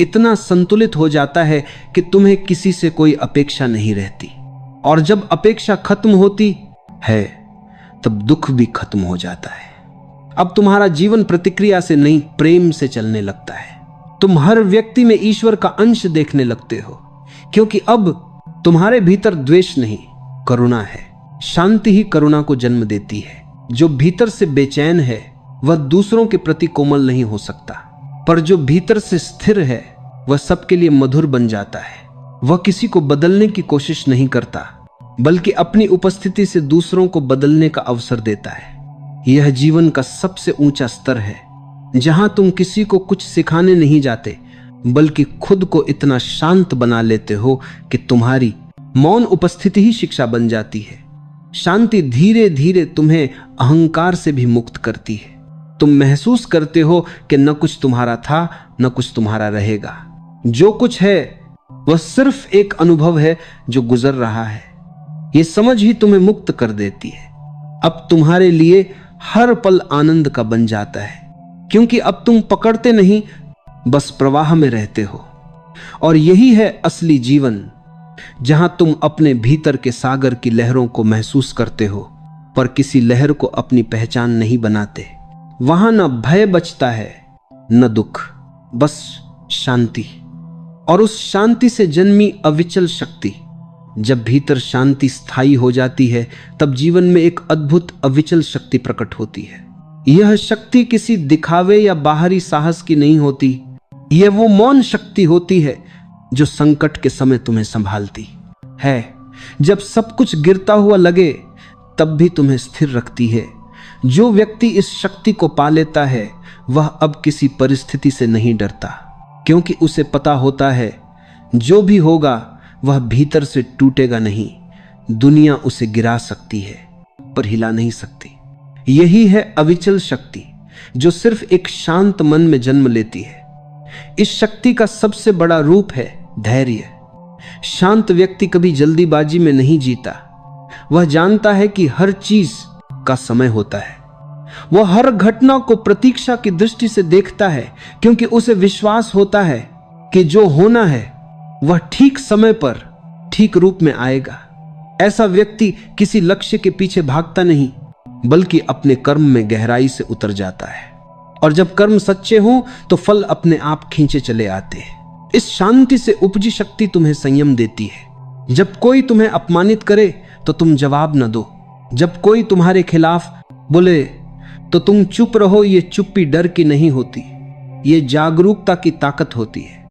इतना संतुलित हो जाता है कि तुम्हें किसी से कोई अपेक्षा नहीं रहती। और जब अपेक्षा खत्म होती है तब दुख भी खत्म हो जाता है। अब तुम्हारा जीवन प्रतिक्रिया से नहीं, प्रेम से चलने लगता है। तुम हर व्यक्ति में ईश्वर का अंश देखने लगते हो, क्योंकि अब तुम्हारे भीतर द्वेष नहीं, करुणा है। शांति ही करुणा को जन्म देती है। जो भीतर से बेचैन है वह दूसरों के प्रति कोमल नहीं हो सकता, पर जो भीतर से स्थिर है वह सबके लिए मधुर बन जाता है। वह किसी को बदलने की कोशिश नहीं करता, बल्कि अपनी उपस्थिति से दूसरों को बदलने का अवसर देता है। यह जीवन का सबसे ऊंचा स्तर है, जहां तुम किसी को कुछ सिखाने नहीं जाते, बल्कि खुद को इतना शांत बना लेते हो कि तुम्हारी मौन उपस्थिति ही शिक्षा बन जाती है। शांति धीरे धीरे तुम्हें अहंकार से भी मुक्त करती है। तुम महसूस करते हो कि न कुछ तुम्हारा था, न कुछ तुम्हारा रहेगा। जो कुछ है वह सिर्फ एक अनुभव है जो गुजर रहा है। यह समझ ही तुम्हें मुक्त कर देती है। अब तुम्हारे लिए हर पल आनंद का बन जाता है, क्योंकि अब तुम पकड़ते नहीं, बस प्रवाह में रहते हो। और यही है असली जीवन, जहां तुम अपने भीतर के सागर की लहरों को महसूस करते हो, पर किसी लहर को अपनी पहचान नहीं बनाते। वहां न भय बचता है, न दुख, बस शांति। और उस शांति से जन्मी अविचल शक्ति। जब भीतर शांति स्थायी हो जाती है, तब जीवन में एक अद्भुत अविचल शक्ति प्रकट होती है। यह शक्ति किसी दिखावे या बाहरी साहस की नहीं होती। यह वो मौन शक्ति होती है जो संकट के समय तुम्हें संभालती है। जब सब कुछ गिरता हुआ लगे, तब भी तुम्हें स्थिर रखती है। जो व्यक्ति इस शक्ति को पा लेता है, वह अब किसी परिस्थिति से नहीं डरता, क्योंकि उसे पता होता है जो भी होगा वह भीतर से टूटेगा नहीं। दुनिया उसे गिरा सकती है, पर हिला नहीं सकती। यही है अविचल शक्ति, जो सिर्फ एक शांत मन में जन्म लेती है। इस शक्ति का सबसे बड़ा रूप है धैर्य। शांत व्यक्ति कभी जल्दीबाजी में नहीं जीता। वह जानता है कि हर चीज का समय होता है। वह हर घटना को प्रतीक्षा की दृष्टि से देखता है, क्योंकि उसे विश्वास होता है कि जो होना है वह ठीक समय पर ठीक रूप में आएगा। ऐसा व्यक्ति किसी लक्ष्य के पीछे भागता नहीं, बल्कि अपने कर्म में गहराई से उतर जाता है। और जब कर्म सच्चे हों तो फल अपने आप खींचे चले आते हैं। इस शांति से उपजी शक्ति तुम्हें संयम देती है। जब कोई तुम्हें अपमानित करे तो तुम जवाब न दो। जब कोई तुम्हारे खिलाफ बोले तो तुम चुप रहो। ये चुप्पी डर की नहीं होती, ये जागरूकता की ताकत होती है।